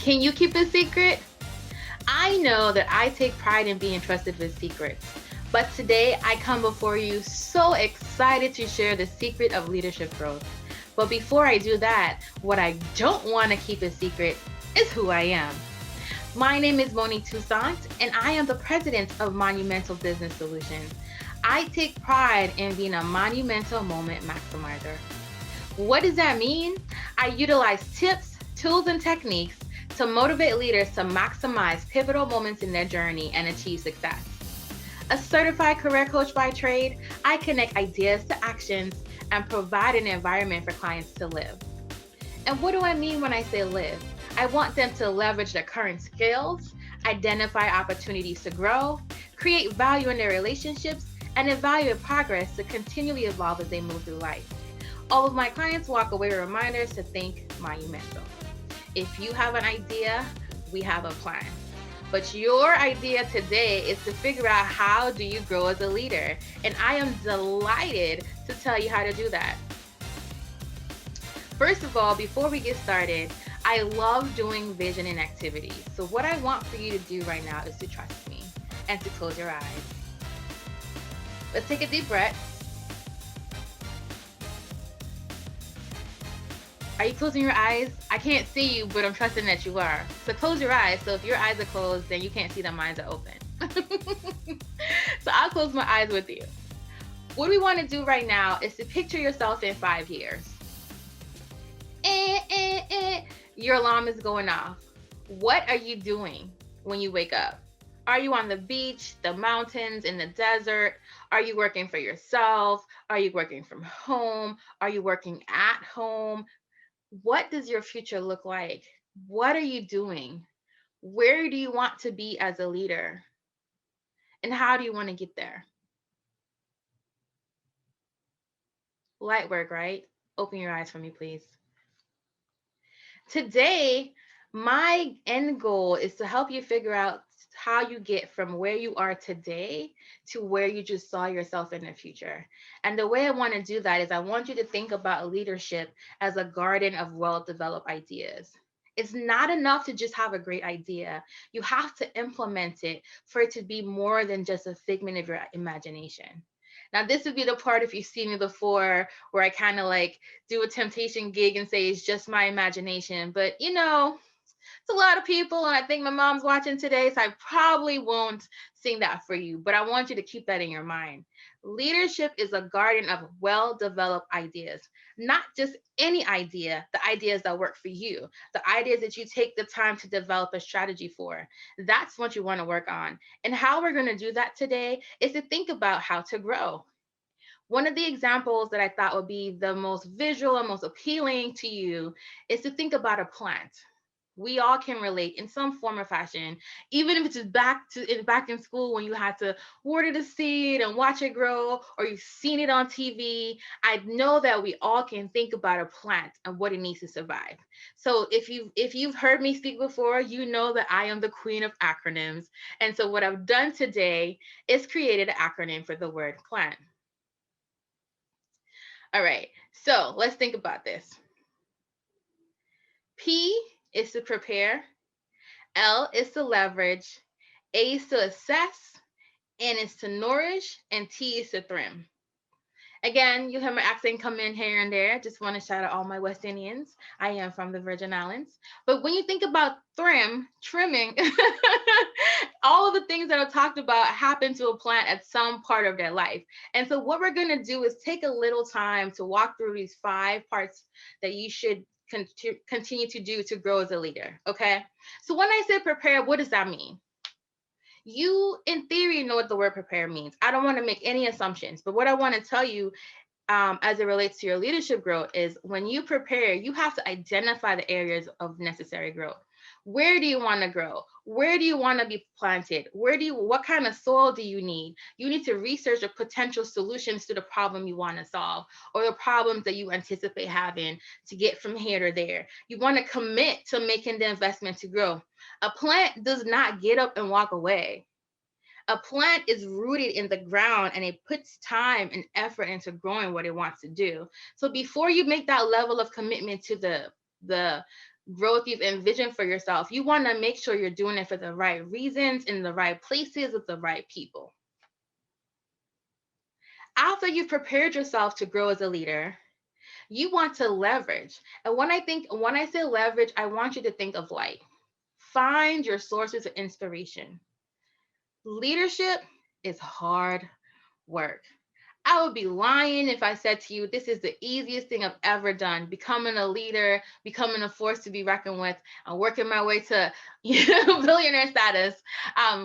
Can you keep a secret? I know that I take pride in being trusted with secrets, but today I come before you so excited to share the secret of leadership growth. But before I do that, what I don't want to keep a secret is who I am. My name is Monique Toussaint, and I am the president of Monumental Business Solutions. I take pride in being a monumental moment maximizer. What does that mean? I utilize tips, tools, and techniques to motivate leaders to maximize pivotal moments in their journey and achieve success. A certified career coach by trade, I connect ideas to actions and provide an environment for clients to live. And what do I mean when I say live? I want them to leverage their current skills, identify opportunities to grow, create value in their relationships, and evaluate progress to continually evolve as they move through life. All of my clients walk away with reminders to think monumental. If you have an idea, we have a plan. But your idea today is to figure out how do you grow as a leader. And I am delighted to tell you how to do that. First of all, before we get started, I love doing visioning activities. So what I want for you to do right now is to trust me and to close your eyes. Let's take a deep breath. Are you closing your eyes? I can't see you, but I'm trusting that you are. So close your eyes. So if your eyes are closed, then you can't see that mine are open. So I'll close my eyes with you. What we want to do right now is to picture yourself in 5 years. Your alarm is going off. What are you doing when you wake up? Are you on the beach, the mountains, in the desert? Are you working for yourself? Are you working from home? Are you working at home? What does your future look like? What are you doing? Where do you want to be as a leader? And how do you want to get there? Light work, right? Open your eyes for me, please. Today, my end goal is to help you figure out how you get from where you are today to where you just saw yourself in the future. And the way I want to do that is I want you to think about leadership as a garden of well-developed ideas. It's not enough to just have a great idea. You have to implement it for it to be more than just a figment of your imagination. Now, this would be the part, if you've seen me before, where I kind of like do a temptation gig and say it's just my imagination. But it's a lot of people, and I think my mom's watching today, so I probably won't sing that for you, but I want you to keep that in your mind. Leadership is a garden of well-developed ideas, not just any idea, the ideas that work for you, the ideas that you take the time to develop a strategy for. That's what you want to work on. And how we're going to do that today is to think about how to grow. One of the examples that I thought would be the most visual and most appealing to you is to think about a plant. We all can relate in some form or fashion, even if it's just back in school when you had to water the seed and watch it grow, or you've seen it on TV. I know that we all can think about a plant and what it needs to survive. So if you've heard me speak before, you know that I am the queen of acronyms. And so what I've done today is created an acronym for the word plant. All right, so let's think about this. P is to prepare, L is to leverage, A is to assess, N is to nourish, and T is to trim. Again, you hear my accent come in here and there. Just want to shout out all my West Indians. I am from the Virgin Islands. But when you think about trimming, all of the things that are talked about happen to a plant at some part of their life. And so what we're going to do is take a little time to walk through these 5 parts that you should continue to do to grow as a leader. Okay. So when I say prepare, what does that mean? You, in theory, know what the word prepare means. I don't want to make any assumptions, but what I want to tell you as it relates to your leadership growth is when you prepare, you have to identify the areas of necessary growth. Where do you want to grow? Where do you want to be planted? What kind of soil do you need? You need to research the potential solutions to the problem you want to solve, or the problems that you anticipate having to get from here to there. You want to commit to making the investment to grow. A plant does not get up and walk away. A plant is rooted in the ground and it puts time and effort into growing what it wants to do. So before you make that level of commitment to the growth you've envisioned for yourself, you want to make sure you're doing it for the right reasons, in the right places, with the right people. After you've prepared yourself to grow as a leader, you want to leverage. And when I say leverage, I want you to think of light. Find your sources of inspiration. Leadership is hard work. I would be lying if I said to you, this is the easiest thing I've ever done. Becoming a leader, becoming a force to be reckoned with, and working my way to billionaire status,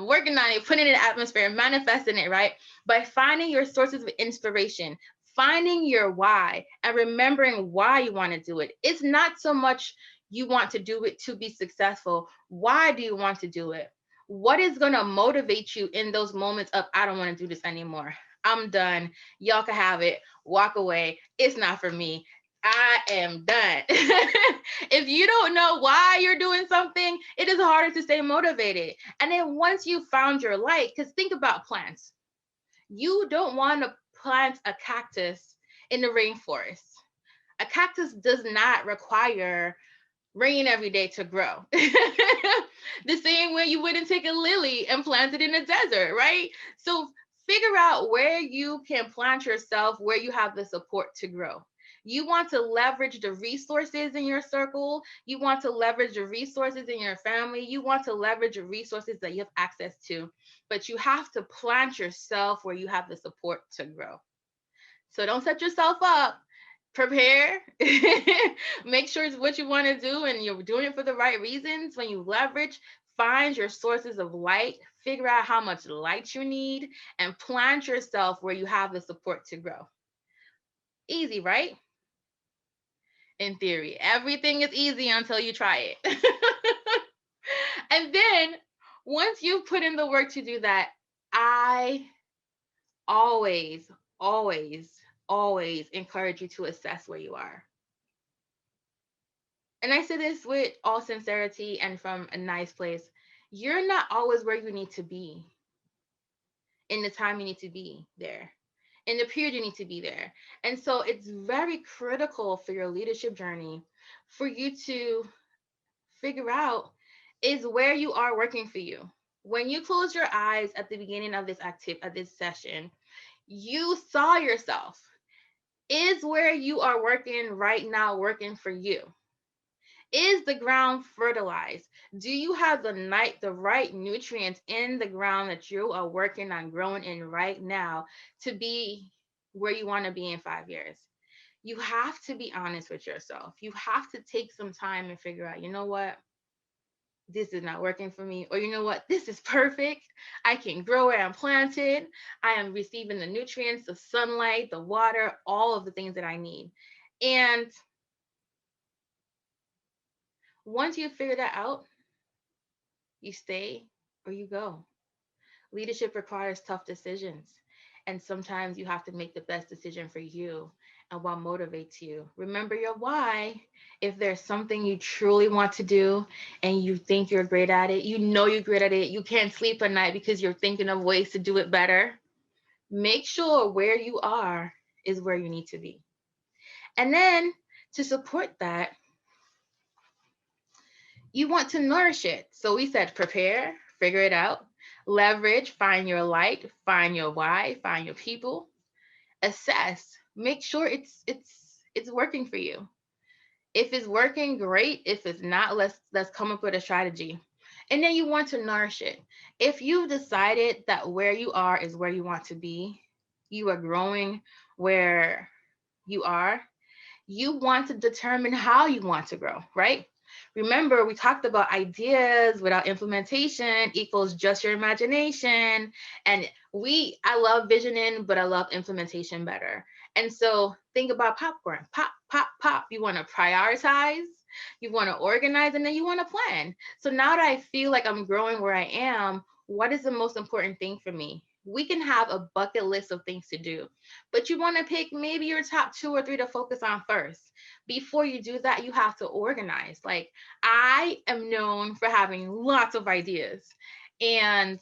working on it, putting it in the atmosphere, manifesting it, right? By finding your sources of inspiration, finding your why, and remembering why you want to do it. It's not so much you want to do it to be successful. Why do you want to do it? What is going to motivate you in those moments of, I don't want to do this anymore? I'm done. Y'all can have it. Walk away. It's not for me. I am done. If you don't know why you're doing something, it is harder to stay motivated. And then once you found your light, because think about plants. You don't want to plant a cactus in the rainforest. A cactus does not require rain every day to grow. The same way you wouldn't take a lily and plant it in a desert, right? So figure out where you can plant yourself, where you have the support to grow. You want to leverage the resources in your circle. You want to leverage the resources in your family. You want to leverage the resources that you have access to, but you have to plant yourself where you have the support to grow. So don't set yourself up. Prepare. Make sure it's what you want to do and you're doing it for the right reasons. When you leverage, find your sources of light, figure out how much light you need, and plant yourself where you have the support to grow. Easy, right? In theory. Everything is easy until you try it. And then once you put in the work to do that, I always, always, always encourage you to assess where you are. And I say this with all sincerity and from a nice place. You're not always where you need to be in the time you need to be there, in the period you need to be there. And so it's very critical for your leadership journey for you to figure out, is where you are working for you. When you close your eyes at the beginning of this session, you saw yourself. Is where you are working right now working for you? Is the ground fertilized? Do you have the right nutrients in the ground that you are working on growing in right now to be where you want to be in 5 years? You have to be honest with yourself. You have to take some time and figure out, you know what? This is not working for me. Or you know what? This is perfect. I can grow where I'm planted. I am receiving the nutrients, the sunlight, the water, all of the things that I need. And once you figure that out, you stay or you go. Leadership requires tough decisions. And sometimes you have to make the best decision for you and what motivates you. Remember your why. If there's something you truly want to do and you think you're great at it, you know you're great at it, you can't sleep at night because you're thinking of ways to do it better, make sure where you are is where you need to be. And then to support that, you want to nourish it. So we said prepare, figure it out, leverage, find your light, find your why, find your people, assess, make sure it's working for you. If it's working, great. If it's not, let's come up with a strategy. And then you want to nourish it. If you've decided that where you are is where you want to be, you are growing where you are, you want to determine how you want to grow, right? Remember, we talked about ideas without implementation equals just your imagination. And I love visioning, but I love implementation better. And so think about popcorn, pop, pop, pop. You want to prioritize, you want to organize, and then you want to plan. So now that I feel like I'm growing where I am, what is the most important thing for me? We can have a bucket list of things to do, but you want to pick maybe your top 2 or 3 to focus on first. Before you do that, you have to organize. Like, I am known for having lots of ideas, and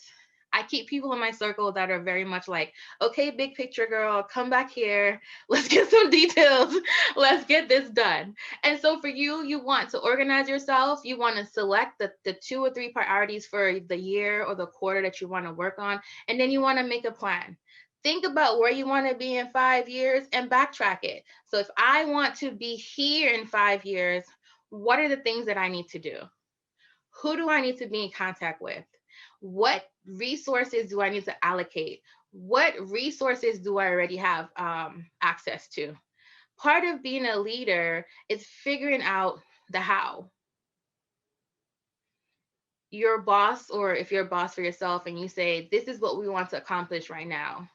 I keep people in my circle that are very much like, okay, big picture girl, come back here. Let's get some details. Let's get this done. And so for you, you want to organize yourself. You want to select the 2 or 3 priorities for the year or the quarter that you want to work on. And then you want to make a plan. Think about where you want to be in 5 years and backtrack it. So if I want to be here in 5 years, what are the things that I need to do? Who do I need to be in contact with? What resources do I need to allocate? What resources do I already have access to? Part of being a leader is figuring out the how. Your boss, or if you're a boss for yourself and you say, this is what we want to accomplish right now,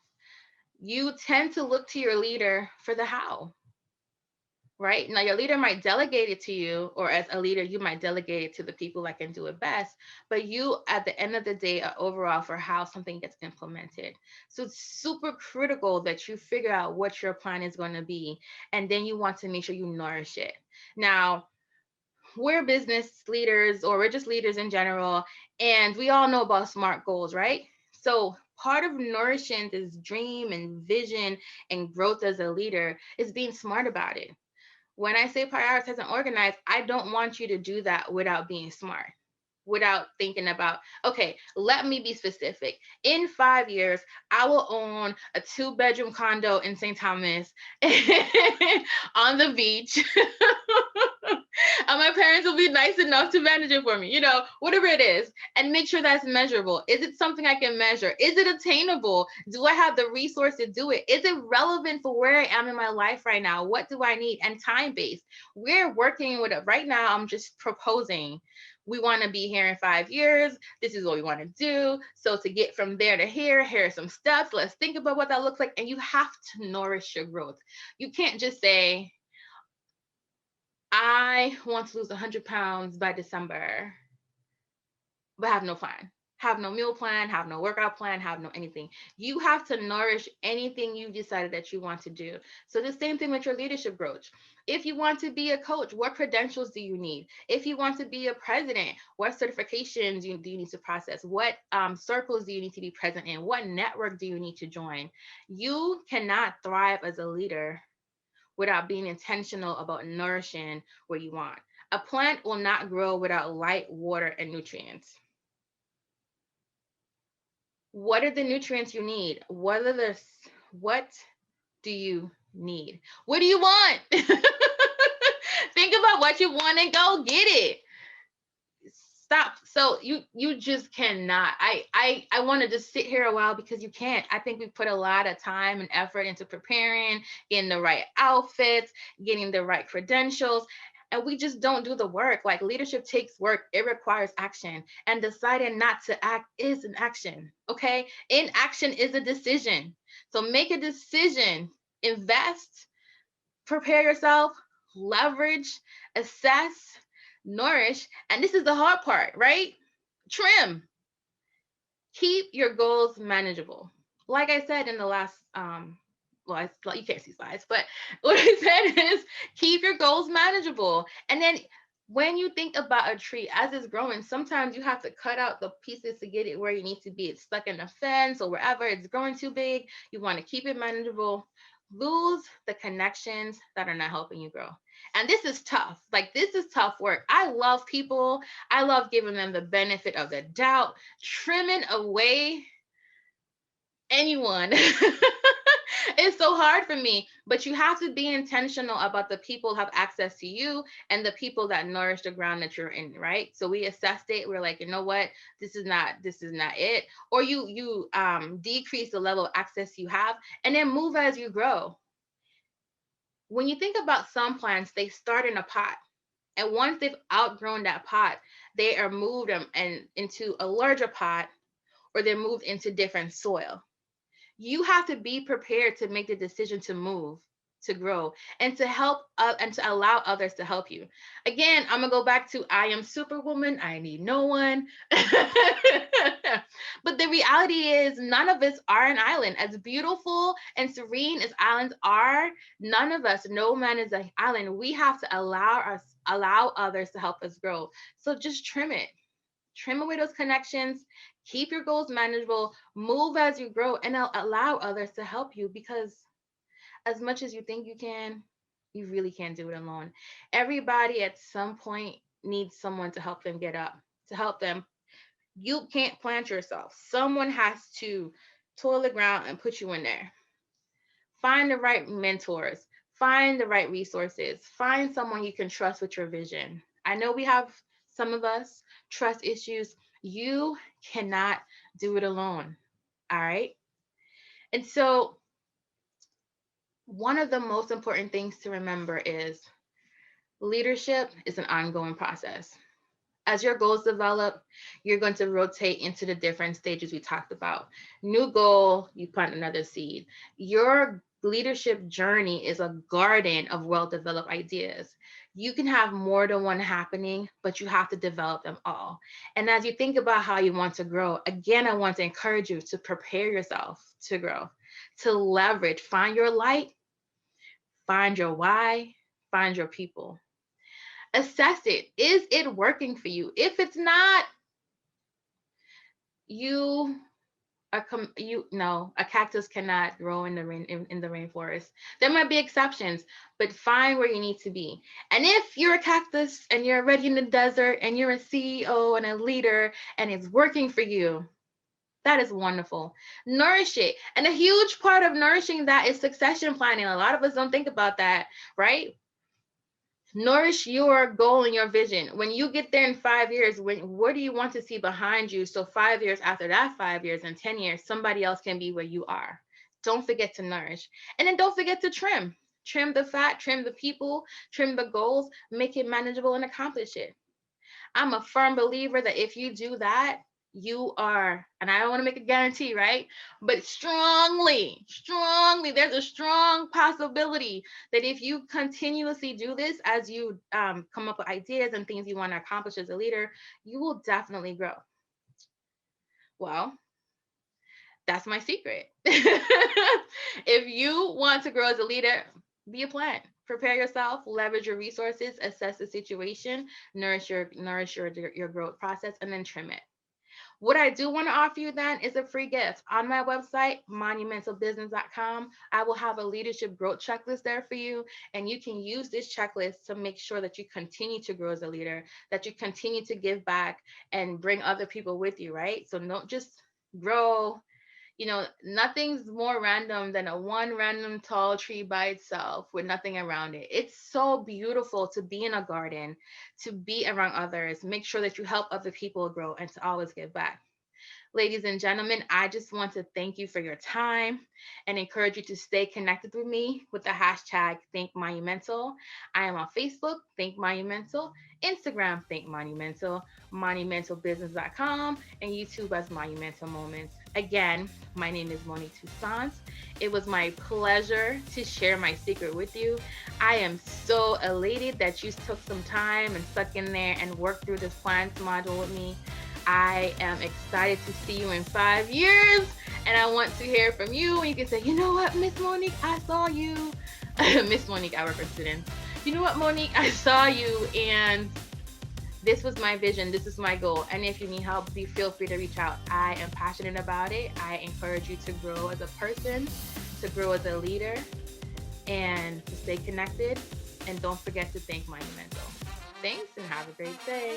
you tend to look to your leader for the how. Right now, your leader might delegate it to you, or as a leader you might delegate it to the people that can do it best, but you at the end of the day are overall for how something gets implemented. So it's super critical that you figure out what your plan is going to be, and then you want to make sure you nourish it. Now, we're business leaders, or we're just leaders in general, and we all know about SMART goals, right? So part of nourishing this dream and vision and growth as a leader is being smart about it. When I say prioritize and organize, I don't want you to do that without being smart, without thinking about, okay, let me be specific. In 5 years, I will own a 2-bedroom condo in St. Thomas on the beach. And my parents will be nice enough to manage it for me, whatever it is, and make sure that's measurable. Is it something I can measure? Is it attainable? Do I have the resource to do it? Is it relevant for where I am in my life right now? What do I need? And time based. We're working with it right now. I'm just proposing. We want to be here in 5 years. This is what we want to do. So to get from there to here are some steps. Let's think about what that looks like. And you have to nourish your growth. You can't just say, I want to lose 100 pounds by December, but have no plan, have no meal plan, have no workout plan, have no anything. You have to nourish anything you decided that you want to do. So the same thing with your leadership growth. If you want to be a coach, what credentials do you need? If you want to be a president, what certifications do you need to process? What circles do you need to be present in? What network do you need to join? You cannot thrive as a leader without being intentional about nourishing what you want. A plant will not grow without light, water, and nutrients. What are the nutrients you need? What do you need? What do you want? Think about what you want and go get it. Stop. So you just cannot. I want to just sit here a while because you can't. I think we put a lot of time and effort into preparing, getting the right outfits, getting the right credentials, and we just don't do the work. Like, leadership takes work. It requires action, and deciding not to act is an action. Okay? Inaction is a decision. So make a decision. Invest, prepare yourself, leverage, assess, nourish. And this is the hard part, right? Trim. Keep your goals manageable. Like I said in the last, you can't see slides, but what I said is keep your goals manageable. And then when you think about a tree as it's growing, sometimes you have to cut out the pieces to get it where you need to be. It's stuck in the fence or wherever, it's growing too big. You want to keep it manageable. Lose the connections that are not helping you grow. And this is tough. Like, this is tough work. I love people. I love giving them the benefit of the doubt, trimming away anyone. It's so hard for me, but you have to be intentional about the people who have access to you and the people that nourish the ground that you're in, right? So we assessed it. We're like, you know what? This is not it. Or you decrease the level of access you have and then move as you grow. When you think about some plants, they start in a pot. And once they've outgrown that pot, they are moved and into a larger pot, or they're moved into different soil. You have to be prepared to make the decision to move, to grow, and to help and to allow others to help you. Again, I'm gonna go back to I am superwoman, I need no one. But the reality is none of us are an island. As beautiful and serene as islands are, none of us, no man is an island. We have to allow others to help us grow. So just trim it. Trim away those connections, keep your goals manageable, move as you grow, and allow others to help you, because as much as you think you can, you really can't do it alone. Everybody at some point needs someone to help them get up, to help them. You can't plant yourself. Someone has to toil the ground and put you in there. Find the right mentors, find the right resources, find someone you can trust with your vision. I know we have, some of us, trust issues. You cannot do it alone. All right. And so, one of the most important things to remember is leadership is an ongoing process. As your goals develop, you're going to rotate into the different stages we talked about. New goal, you plant another seed. Your leadership journey is a garden of well developed ideas. You can have more than one happening, but you have to develop them all. And as you think about how you want to grow, again, I want to encourage you to prepare yourself to grow, to leverage, find your light, find your why, find your people. Assess it. Is it working for you? If it's not, you you know, a cactus cannot grow in the in the rainforest. There might be exceptions, but find where you need to be. And if you're a cactus and you're already in the desert and you're a CEO and a leader and it's working for you, that is wonderful. Nourish it. And a huge part of nourishing that is succession planning. A lot of us don't think about that, right? Nourish your goal and your vision. When you get there in 5 years, what do you want to see behind you? So 5 years after that, 5 years and 10 years, somebody else can be where you are. Don't forget to nourish. And then don't forget to trim. Trim the fat, trim the people, trim the goals, make it manageable and accomplish it. I'm a firm believer that if you do that, you are, and I don't want to make a guarantee, right? But strongly, there's a strong possibility that if you continuously do this as you come up with ideas and things you want to accomplish as a leader, you will definitely grow. Well, that's my secret. If you want to grow as a leader, be a plant. Prepare yourself, leverage your resources, assess the situation, nourish your growth process, and then trim it. What I do want to offer you then is a free gift. On my website, monumentalbusiness.com, I will have a leadership growth checklist there for you. And you can use this checklist to make sure that you continue to grow as a leader, that you continue to give back and bring other people with you, right? So don't just grow. You know, nothing's more random than a one random tall tree by itself with nothing around it. It's so beautiful to be in a garden, to be around others, make sure that you help other people grow, and to always give back. Ladies and gentlemen, I just want to thank you for your time and encourage you to stay connected with me with the hashtag Think Monumental. I am on Facebook, Think Monumental, Instagram, Think Monumental, monumentalbusiness.com, and YouTube as Monumental Moments. Again, my name is Monique Toussaint. It was my pleasure to share my secret with you. I am so elated that you took some time and stuck in there and worked through this plans module with me. I am excited to see you in 5 years, and I want to hear from you. And you can say, you know what, Miss Monique, I saw you. Miss Monique, I work with students. You know what, Monique, I saw you, and this was my vision. This is my goal. And if you need help, feel free to reach out. I am passionate about it. I encourage you to grow as a person, to grow as a leader, and to stay connected. And don't forget to think monumental. Thanks, and have a great day.